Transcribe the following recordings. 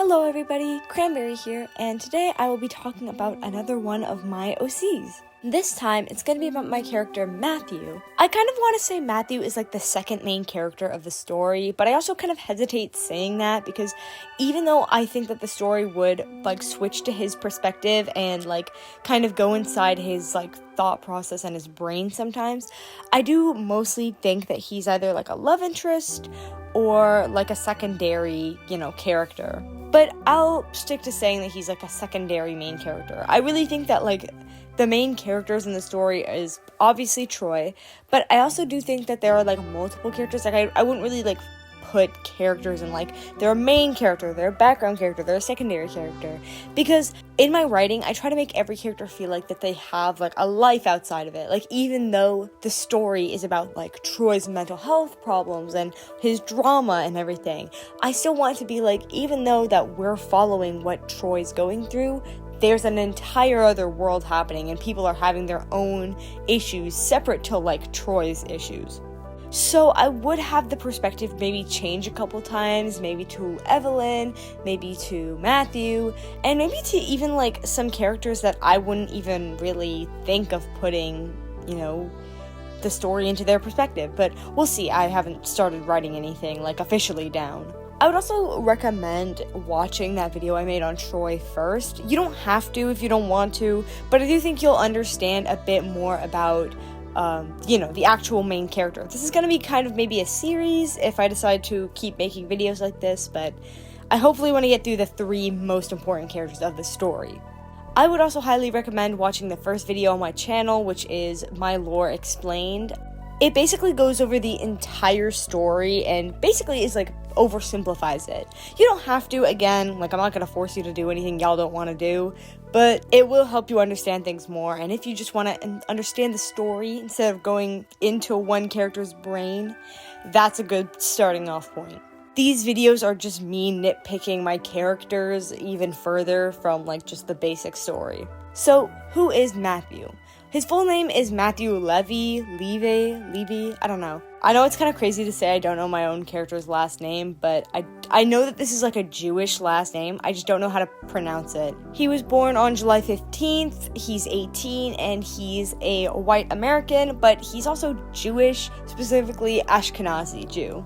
Hello everybody, Cranberry here, and today I will be talking about another one of my OCs. This time, it's going to be about my character, Mathew. I kind of want to say Mathew is like the second main character of the story, but I also kind of hesitate saying that because even though I think that the story would like switch to his perspective and like kind of go inside his like thought process and his brain sometimes, I do mostly think that he's either like a love interest or like a secondary, character. But I'll stick to saying that he's like a secondary main character. I really think that like the main characters in the story is obviously Troy, but I also do think that there are like multiple characters. Like I wouldn't really like put characters in like they're a main character, they're a background character, they're a secondary character, because in my writing I try to make every character feel like that they have like a life outside of it. Like even though the story is about like Troy's mental health problems and his drama and everything, I still want it to be like, even though that we're following what Troy's going through, there's an entire other world happening and people are having their own issues separate to like Troy's issues. So I would have the perspective maybe change a couple times, maybe to Evelyn, maybe to Mathew, and maybe to even like some characters that I wouldn't even really think of putting, the story into their perspective. But we'll see. I haven't started writing anything like officially down. I would also recommend watching that video I made on Troy first. You don't have to if you don't want to, but I do think you'll understand a bit more about the actual main character. This is going to be kind of maybe a series if I decide to keep making videos like this, but I hopefully want to get through the 3 most important characters of the story. I would also highly recommend watching the first video on my channel, which is My Lore Explained. It basically goes over the entire story and basically is like oversimplifies it. You don't have to, again, like I'm not going to force you to do anything y'all don't want to do, but it will help you understand things more. And if you just want to understand the story instead of going into one character's brain, that's a good starting off point. These videos are just me nitpicking my characters even further from like just the basic story. So, who is Mathew? His full name is Mathew Levy, I don't know. I know it's kind of crazy to say I don't know my own character's last name, but I know that this is like a Jewish last name. I just don't know how to pronounce it. He was born on July 15th, he's 18, and he's a white American, but he's also Jewish, specifically Ashkenazi Jew.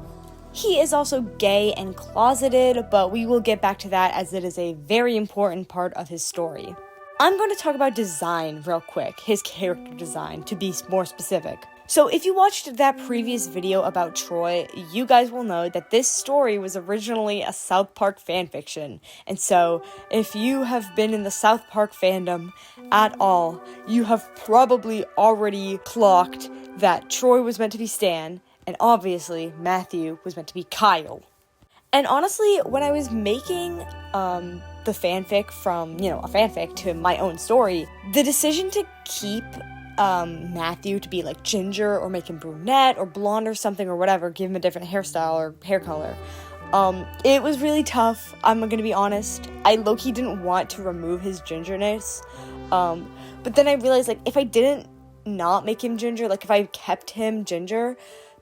He is also gay and closeted, but we will get back to that as it is a very important part of his story. I'm going to talk about design real quick, his character design, to be more specific. So if you watched that previous video about Troy, you guys will know that this story was originally a South Park fanfiction. And so if you have been in the South Park fandom at all, you have probably already clocked that Troy was meant to be Stan, and obviously Mathew was meant to be Kyle. And honestly, when I was making the fanfic from, a fanfic to my own story, the decision to keep Mathew to be like ginger or make him brunette or blonde or something or whatever, give him a different hairstyle or hair color, it was really tough. I'm gonna be honest. I low-key didn't want to remove his gingerness, but then I realized like if I didn't not make him ginger, like if I kept him ginger,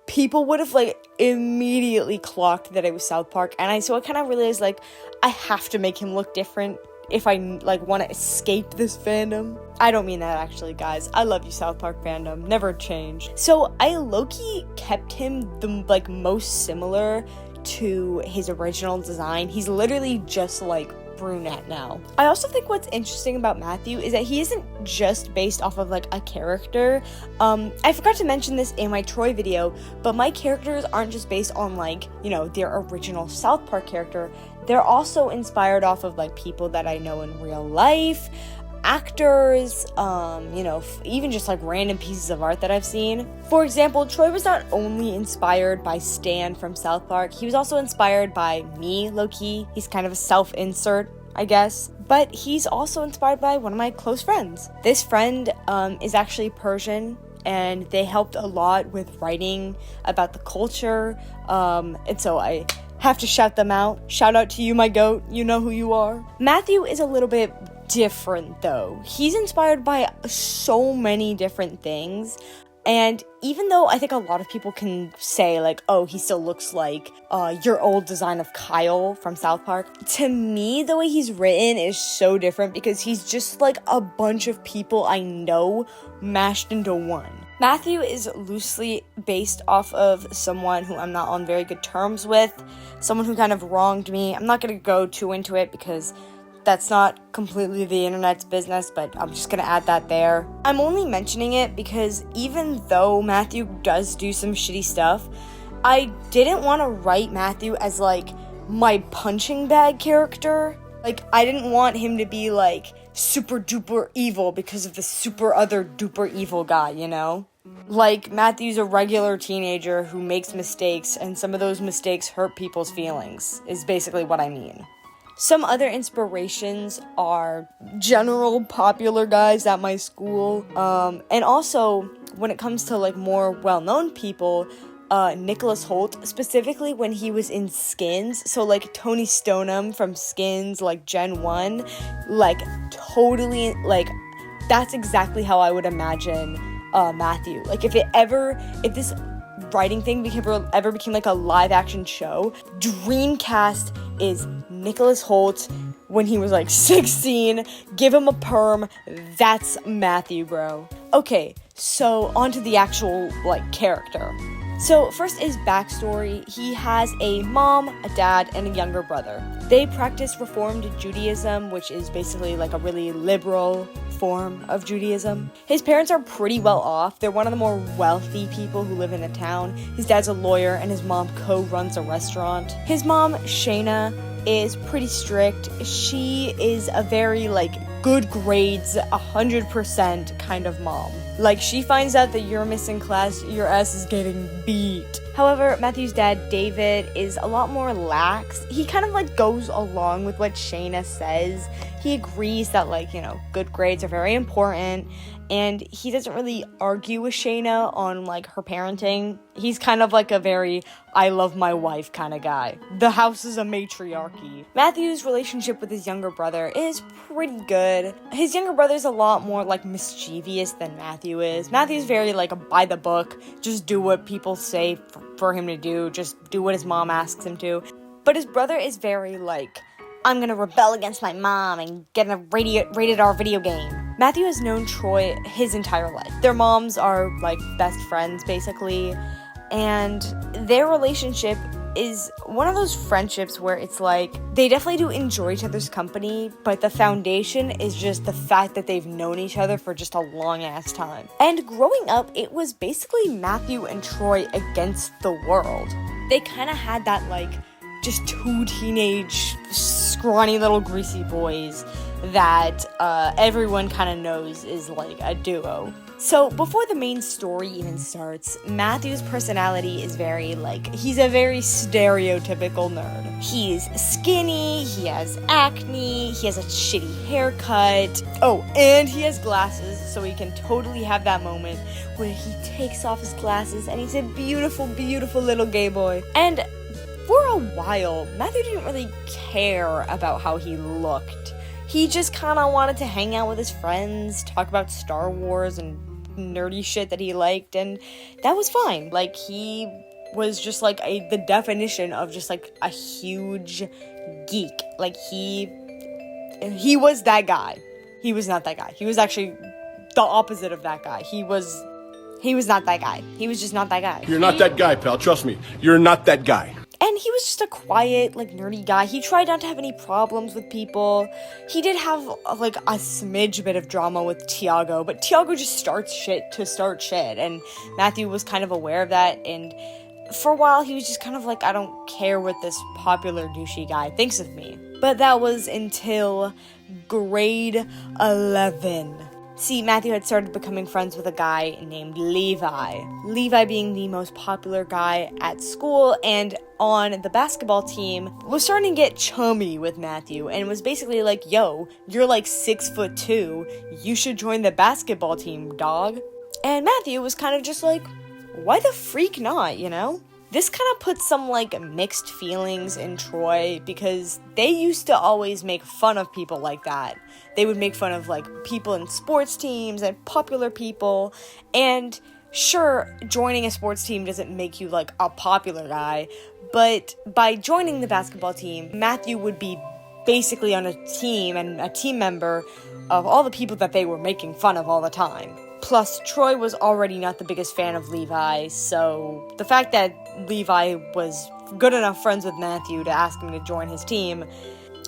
people would have like immediately clocked that it was South Park, and so I kind of realized like I have to make him look different if I like want to escape this fandom. I don't mean that actually, guys. I love you, South Park fandom. Never change. So I low-key kept him the like most similar to his original design. He's literally just like brunette now. I also think what's interesting about Mathew is that he isn't just based off of like a character. I forgot to mention this in my Troy video, but my characters aren't just based on like, their original South Park character. They're also inspired off of like people that I know in real life, actors, even just like random pieces of art that I've seen. For example, Troy was not only inspired by Stan from South Park, he was also inspired by me, low-key. He's kind of a self-insert, I guess. But he's also inspired by one of my close friends. This friend is actually Persian, and they helped a lot with writing about the culture, and so I have to shout them out. Shout out to you, my goat. You know who you are. Mathew is a little bit different, though. He's inspired by so many different things. And even though I think a lot of people can say, like, oh, he still looks like your old design of Kyle from South Park, to me, the way he's written is so different because he's just like a bunch of people I know mashed into one. Mathew is loosely based off of someone who I'm not on very good terms with, someone who kind of wronged me. I'm not going to go too into it because that's not completely the internet's business, but I'm just gonna add that there. I'm only mentioning it because even though Mathew does do some shitty stuff, I didn't want to write Mathew as, like, my punching bag character. Like, I didn't want him to be, like, super duper evil because of the super other duper evil guy, you know? Like, Mathew's a regular teenager who makes mistakes, and some of those mistakes hurt people's feelings, is basically what I mean. Some other inspirations are general popular guys at my school, and also, when it comes to, like, more well-known people, Nicholas Hoult, specifically when he was in Skins, so, like, Tony Stoneham from Skins, like, Gen 1, like, totally, like, that's exactly how I would imagine, Mathew. Like, if this writing thing ever became, like, a live-action show, Dreamcast is Nicholas Hoult when he was, like, 16, give him a perm, that's Mathew, bro. Okay, so on to the actual, like, character. So, first is backstory. He has a mom, a dad, and a younger brother. They practice Reformed Judaism, which is basically, like, a really liberal form of Judaism. His parents are pretty well off. They're one of the more wealthy people who live in the town. His dad's a lawyer, and his mom co-runs a restaurant. His mom, Shayna, is pretty strict. She is a very, like, good grades, 100% kind of mom. Like, she finds out that you're missing class, your ass is getting beat. However, Mathew's dad, David, is a lot more lax. He kind of, like, goes along with what Shayna says. He agrees that, like, you know, good grades are very important, and he doesn't really argue with Shayna on, like, her parenting. He's kind of like a very I love my wife kind of guy. The house is a matriarchy. Mathew's relationship with his younger brother is pretty good. His younger brother's a lot more, like, mischievous than Mathew is. Mathew's very, like, by the book, just do what people say for him to do, just do what his mom asks him to. But his brother is very, like, I'm gonna rebel against my mom and get a rated R video game. Mathew has known Troy his entire life. Their moms are, like, best friends, basically, and their relationship is one of those friendships where it's like, they definitely do enjoy each other's company, but the foundation is just the fact that they've known each other for just a long-ass time. And growing up, it was basically Mathew and Troy against the world. They kind of had that, like, just two teenage, scrawny little greasy boys that everyone kind of knows is, like, a duo. So, before the main story even starts, Mathew's personality is very, like, he's a very stereotypical nerd. He's skinny, he has acne, he has a shitty haircut. Oh, and he has glasses, so he can totally have that moment where he takes off his glasses and he's a beautiful, beautiful little gay boy. And for a while, Mathew didn't really care about how he looked. He just kind of wanted to hang out with his friends, talk about Star Wars and nerdy shit that he liked, and that was fine. Like, he was just, like, the definition of just, like, a huge geek. Like, he was that guy. He was not that guy. He was actually the opposite of that guy. He was not that guy. He was just not that guy. You're not that guy, pal. Trust me. You're not that guy. And he was just a quiet, like, nerdy guy. He tried not to have any problems with people. He did have, like, a smidge bit of drama with Tiago, but Tiago just starts shit to start shit, and Mathew was kind of aware of that, and for a while he was just kind of like, I don't care what this popular douchey guy thinks of me. But that was until grade 11. See, Mathew had started becoming friends with a guy named Levi. Levi being the most popular guy at school and on the basketball team was starting to get chummy with Mathew and was basically like, yo, you're like 6'2", you should join the basketball team, dog. And Mathew was kind of just like, why the freak not, you know? This kind of puts some, like, mixed feelings in Troy because they used to always make fun of people like that. They would make fun of, like, people in sports teams and popular people, and Sure, joining a sports team doesn't make you, like, a popular guy, but by joining the basketball team, Mathew would be basically on a team and a team member of all the people that they were making fun of all the time. Plus, Troy was already not the biggest fan of Levi, so the fact that Levi was good enough friends with Mathew to ask him to join his team,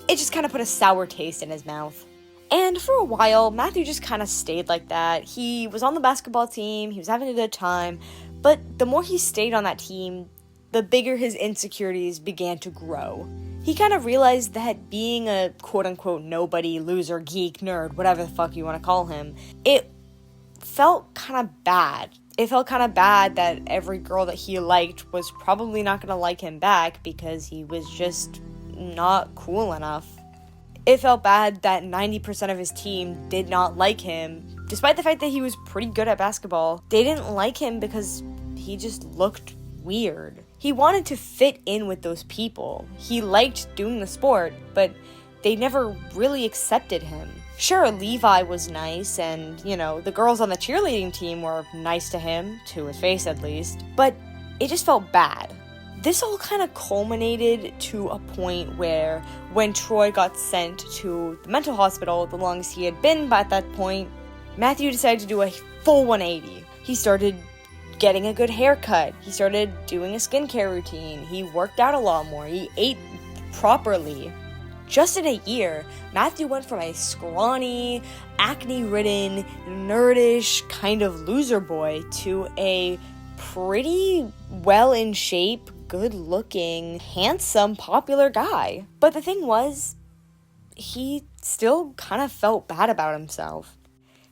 it just kind of put a sour taste in his mouth. And for a while, Mathew just kind of stayed like that. He was on the basketball team, he was having a good time, but the more he stayed on that team, the bigger his insecurities began to grow. He kind of realized that being a quote-unquote nobody, loser, geek, nerd, whatever the fuck you want to call him, it felt kind of bad. It felt kind of bad that every girl that he liked was probably not going to like him back because he was just not cool enough. It felt bad that 90% of his team did not like him, despite the fact that he was pretty good at basketball. They didn't like him because he just looked weird. He wanted to fit in with those people. He liked doing the sport, but they never really accepted him. Sure, Levi was nice, and, the girls on the cheerleading team were nice to him, to his face at least, but it just felt bad. This all kind of culminated to a point where when Troy got sent to the mental hospital, the longest he had been by that point, Mathew decided to do a full 180. He started getting a good haircut. He started doing a skincare routine. He worked out a lot more. He ate properly. Just in a year, Mathew went from a scrawny, acne-ridden, nerdish kind of loser boy to a pretty well-in-shape, good-looking, handsome, popular guy. But the thing was, he still kind of felt bad about himself.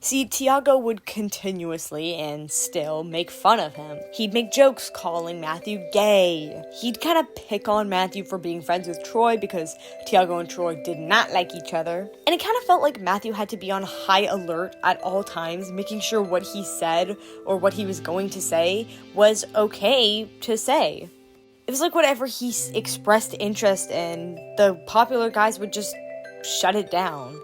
See, Tiago would continuously and still make fun of him. He'd make jokes calling Mathew gay. He'd kind of pick on Mathew for being friends with Troy because Tiago and Troy did not like each other. And it kind of felt like Mathew had to be on high alert at all times, making sure what he said or what he was going to say was okay to say. It was like whatever he expressed interest in, the popular guys would just shut it down.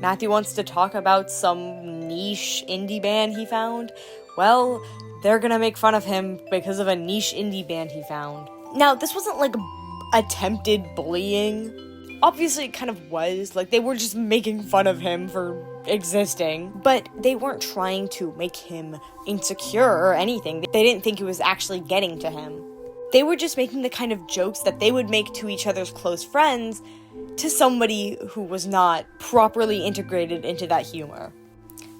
Mathew wants to talk about some niche indie band he found. Well, they're gonna make fun of him because of a niche indie band he found. Now, this wasn't like attempted bullying. Obviously, it kind of was. Like, they were just making fun of him for existing. But they weren't trying to make him insecure or anything. They didn't think it was actually getting to him. They were just making the kind of jokes that they would make to each other's close friends to somebody who was not properly integrated into that humor.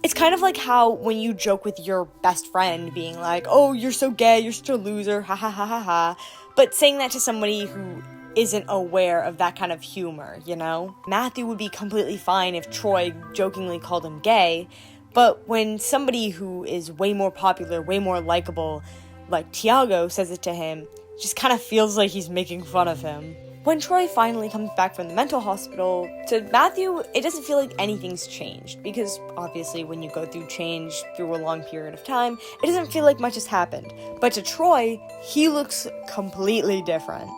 It's kind of like how when you joke with your best friend being like, oh, you're so gay, you're such a loser, ha ha ha ha ha, but saying that to somebody who isn't aware of that kind of humor, Mathew would be completely fine if Troy jokingly called him gay, but when somebody who is way more popular, way more likable, like Tiago says it to him, it just kind of feels like he's making fun of him. When Troy finally comes back from the mental hospital, to Mathew, it doesn't feel like anything's changed, because obviously when you go through change through a long period of time, it doesn't feel like much has happened. But to Troy, he looks completely different.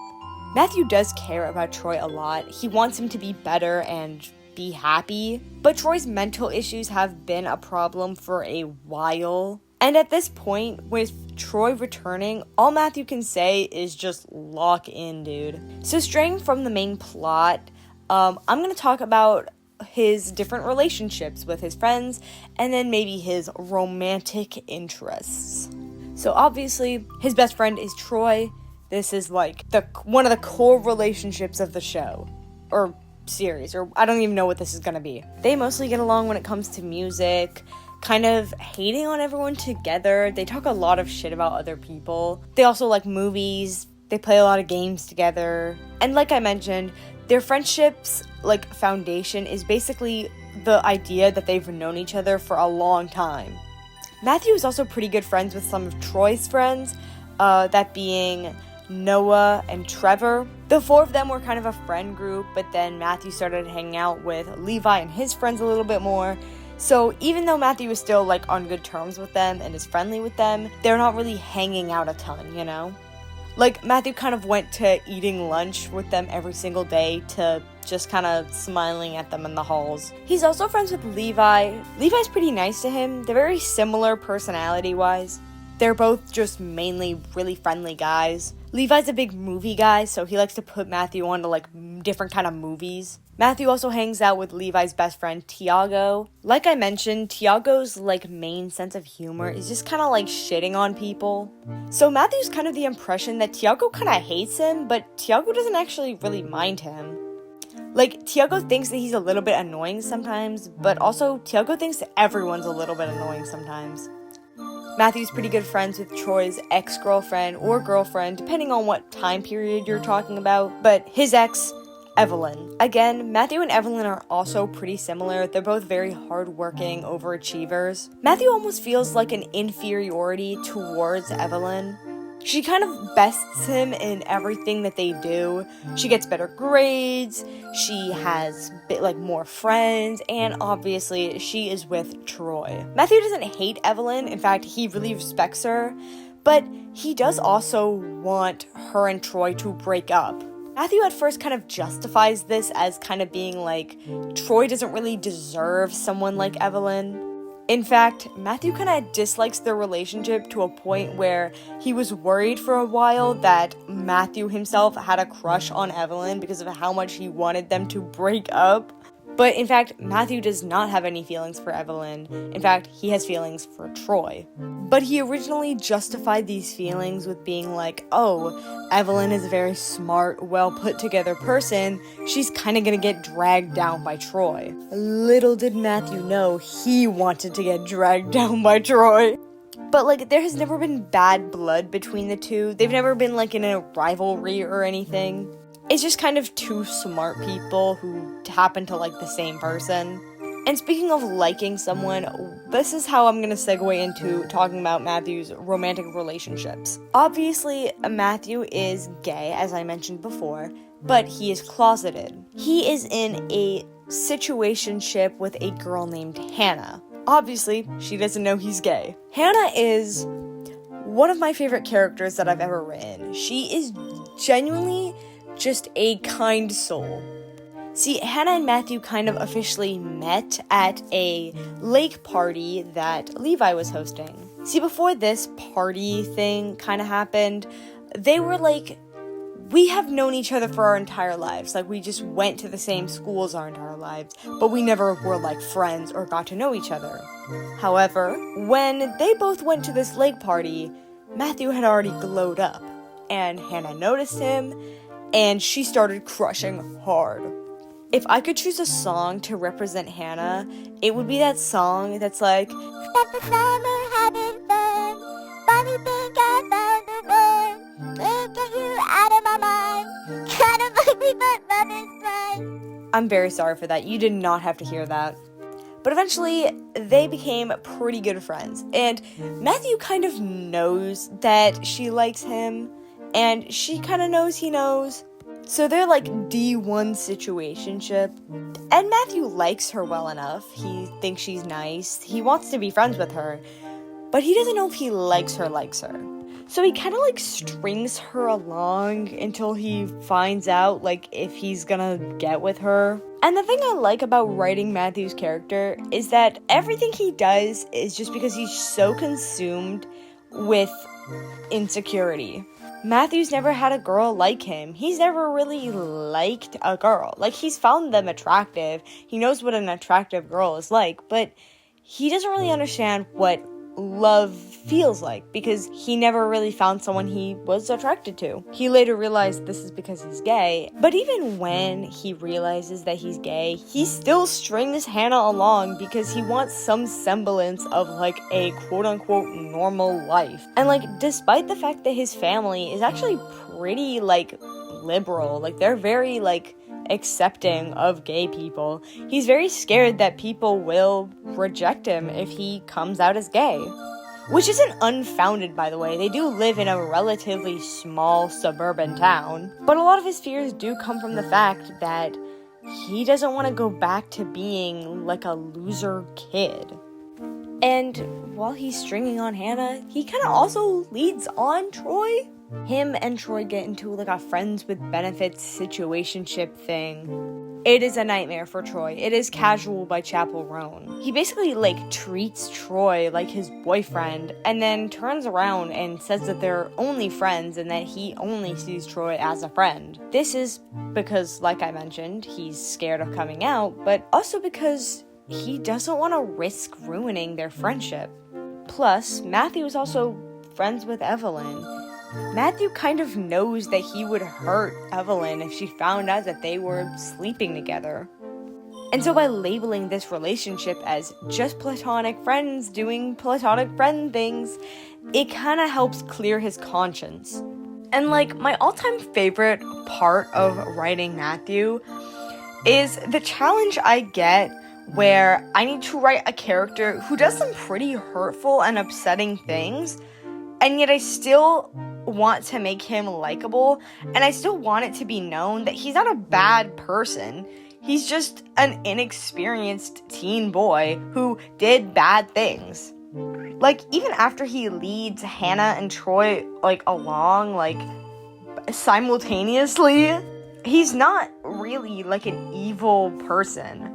Mathew does care about Troy a lot. He wants him to be better and be happy, but Troy's mental issues have been a problem for a while. And at this point, with Troy returning, all Mathew can say is just lock in, dude. So straying from the main plot, I'm going to talk about his different relationships with his friends, and then maybe his romantic interests. So obviously, his best friend is Troy. This is like one of the core relationships of the show, or series, or I don't even know what this is going to be. They mostly get along when it comes to music, kind of hating on everyone together. They talk a lot of shit about other people. They also like movies. They play a lot of games together. And like I mentioned, their friendship's foundation is basically the idea that they've known each other for a long time. Mathew is also pretty good friends with some of Troy's friends, that being Noah and Trevor. The four of them were kind of a friend group, but then Mathew started hanging out with Levi and his friends a little bit more. So even though Mathew is still on good terms with them and is friendly with them, they're not really hanging out a ton, Mathew kind of went to eating lunch with them every single day to just kind of smiling at them in the halls. He's also friends with Levi. Levi's pretty nice to him. They're very similar personality-wise. They're both just mainly really friendly guys. Levi's a big movie guy, so he likes to put Mathew onto like different kind of movies. Mathew also hangs out with Levi's best friend, Tiago. Like I mentioned, Tiago's like main sense of humor is just kind of like shitting on people. So Mathew's kind of the impression that Tiago kind of hates him, but Tiago doesn't actually really mind him. Like, Tiago thinks that he's a little bit annoying sometimes, but also Tiago thinks that everyone's a little bit annoying sometimes. Mathew's pretty good friends with Troy's ex-girlfriend or girlfriend, depending on what time period you're talking about, but his ex, Evelyn. Again, Mathew and Evelyn are also pretty similar. They're both very hardworking overachievers. Mathew almost feels like an inferiority towards Evelyn. She kind of bests him in everything that they do. She gets better grades, she has more friends, and obviously she is with Troy. Mathew doesn't hate Evelyn, in fact, he really respects her, but he does also want her and Troy to break up. Mathew at first kind of justifies this as kind of being like, Troy doesn't really deserve someone like Evelyn. In fact, Mathew kind of dislikes their relationship to a point where he was worried for a while that Mathew himself had a crush on Evelyn because of how much he wanted them to break up. But in fact, Mathew does not have any feelings for Evelyn. In fact, he has feelings for Troy. But he originally justified these feelings with being like, oh, Evelyn is a very smart, well-put-together person. She's kind of gonna get dragged down by Troy. Little did Mathew know he wanted to get dragged down by Troy. But, there has never been bad blood between the two. They've never been, in a rivalry or anything. It's just kind of two smart people who happen to like the same person. And speaking of liking someone, this is how I'm going to segue into talking about Mathew's romantic relationships. Obviously, Mathew is gay, as I mentioned before, but he is closeted. He is in a situationship with a girl named Hannah. Obviously, she doesn't know he's gay. Hannah is one of my favorite characters that I've ever written. She is genuinely just a kind soul. See, Hannah and Mathew kind of officially met at a lake party that Levi was hosting. See, before this party thing kind of happened, they were we have known each other for our entire lives. We just went to the same schools our entire lives, but we never were friends or got to know each other. However, when they both went to this lake party, Mathew had already glowed up, and Hannah noticed him, and she started crushing hard. If I could choose a song to represent Hannah, it would be that song that's like, "Spent the summer having fun, finally think I found the one, can't get you out of my mind, kind of like me but love is blind." I'm very sorry for that, you did not have to hear that. But eventually, they became pretty good friends, and Mathew kind of knows that she likes him, and she kind of knows he knows. So they're D1 situationship, and Mathew likes her well enough. He thinks she's nice. He wants to be friends with her, but he doesn't know if he likes her. So he kind of strings her along until he finds out if he's gonna get with her. And the thing I like about writing Mathew's character is that everything he does is just because he's so consumed with insecurity. Mathew's never had a girl like him. He's never really liked a girl. He's found them attractive. He knows what an attractive girl is like, but he doesn't really understand what love feels like because he never really found someone he was attracted to. He later realized this is because he's gay, but even when he realizes that he's gay, he still strings Hannah along because he wants some semblance of a quote-unquote normal life. And despite the fact that his family is actually pretty liberal, they're very accepting of gay people, he's very scared that people will reject him if he comes out as gay. Which isn't unfounded, by the way. They do live in a relatively small suburban town. But a lot of his fears do come from the fact that he doesn't want to go back to being a loser kid. And while he's stringing on Hannah, he kind of also leads on Troy. Him and Troy get into a friends with benefits situationship thing. it is a nightmare for Troy. It is Casual by Chappell Roan. He basically, treats Troy like his boyfriend, and then turns around and says that they're only friends and that he only sees Troy as a friend. This is because, like I mentioned, he's scared of coming out, but also because he doesn't want to risk ruining their friendship. Plus, Mathew is also friends with Evelyn. Mathew kind of knows that he would hurt Evelyn if she found out that they were sleeping together. And so by labeling this relationship as just platonic friends doing platonic friend things, it kind of helps clear his conscience. And my all-time favorite part of writing Mathew is the challenge I get where I need to write a character who does some pretty hurtful and upsetting things, and yet I still want to make him likable, and I still want it to be known that he's not a bad person. He's just an inexperienced teen boy who did bad things. Even after he leads Hannah and Troy, along, simultaneously, he's not really, an evil person.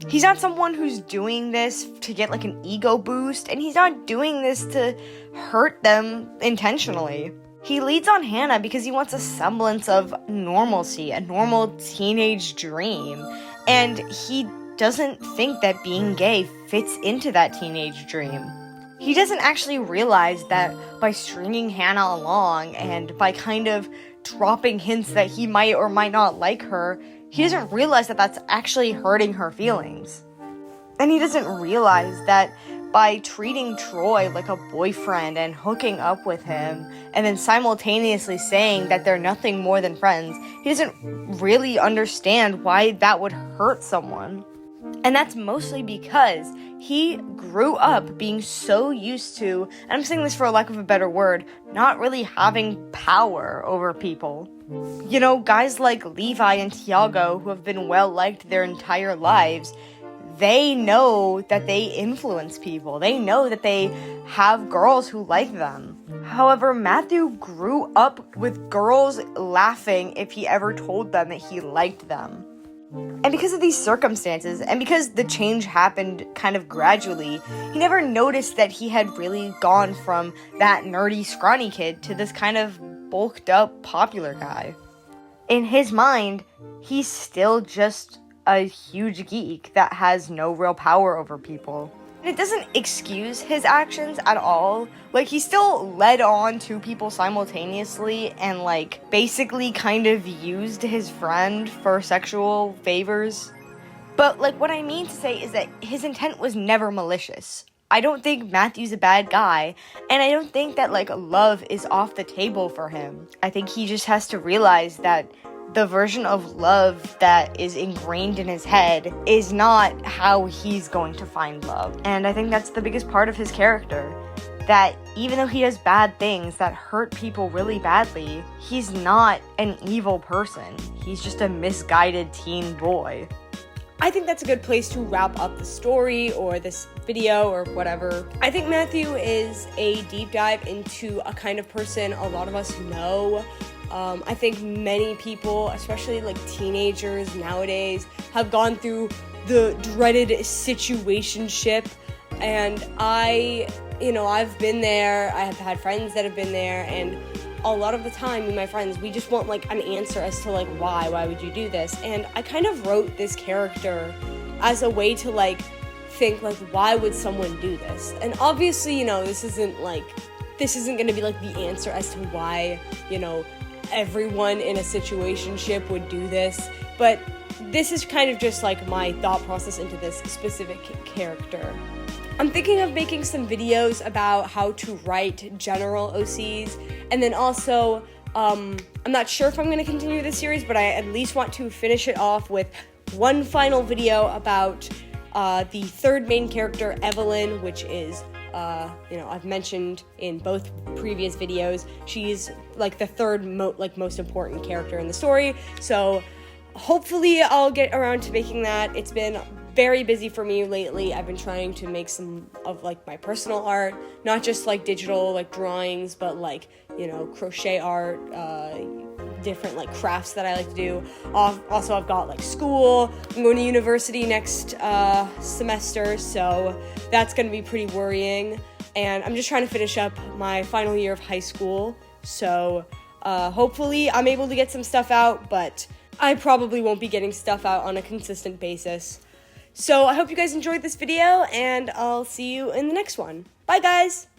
He's not someone who's doing this to get, an ego boost, and he's not doing this to hurt them intentionally. He leads on Hannah because he wants a semblance of normalcy, a normal teenage dream, and he doesn't think that being gay fits into that teenage dream. He doesn't actually realize that by stringing Hannah along and by kind of dropping hints that he might or might not like her, he doesn't realize that that's actually hurting her feelings. And he doesn't realize that by treating Troy like a boyfriend and hooking up with him, and then simultaneously saying that they're nothing more than friends, he doesn't really understand why that would hurt someone. And that's mostly because he grew up being so used to, and I'm saying this for a lack of a better word, not really having power over people. Guys like Levi and Tiago, who have been well-liked their entire lives, they know that they influence people. They know that they have girls who like them. However, Mathew grew up with girls laughing if he ever told them that he liked them. And because of these circumstances, and because the change happened kind of gradually, he never noticed that he had really gone from that nerdy, scrawny kid to this kind of bulked up, popular guy. In his mind, he's still just a huge geek that has no real power over people. And it doesn't excuse his actions at all. He still led on two people simultaneously and, basically kind of used his friend for sexual favors. But, what I mean to say is that his intent was never malicious. I don't think Mathew's a bad guy, and I don't think that, love is off the table for him. I think he just has to realize that the version of love that is ingrained in his head is not how he's going to find love. And I think that's the biggest part of his character. That even though he does bad things that hurt people really badly, he's not an evil person. He's just a misguided teen boy. I think that's a good place to wrap up the story or this video or whatever. I think Mathew is a deep dive into a kind of person a lot of us know. I think many people, especially teenagers nowadays, have gone through the dreaded situationship, and I've been there. I have had friends that have been there, and a lot of the time, me and my friends, we just want an answer as to why would you do this? And I kind of wrote this character as a way to think why would someone do this? And obviously, this isn't going to be the answer as to why, everyone in a situationship would do this, but this is kind of just my thought process into this specific character. I'm thinking of making some videos about how to write general OCs, and then also, I'm not sure if I'm going to continue this series, but I at least want to finish it off with one final video about the third main character, Evelyn, which is I've mentioned in both previous videos, she's the third most important character in the story. So hopefully I'll get around to making that. It's been very busy for me lately. I've been trying to make some of my personal art, not just digital drawings, but crochet art, different like crafts that I like to do. Also, I've got like school. I'm going to university next semester, so that's going to be pretty worrying. And I'm just trying to finish up my final year of high school, so hopefully I'm able to get some stuff out, but I probably won't be getting stuff out on a consistent basis. So I hope you guys enjoyed this video, and I'll see you in the next one. Bye, guys!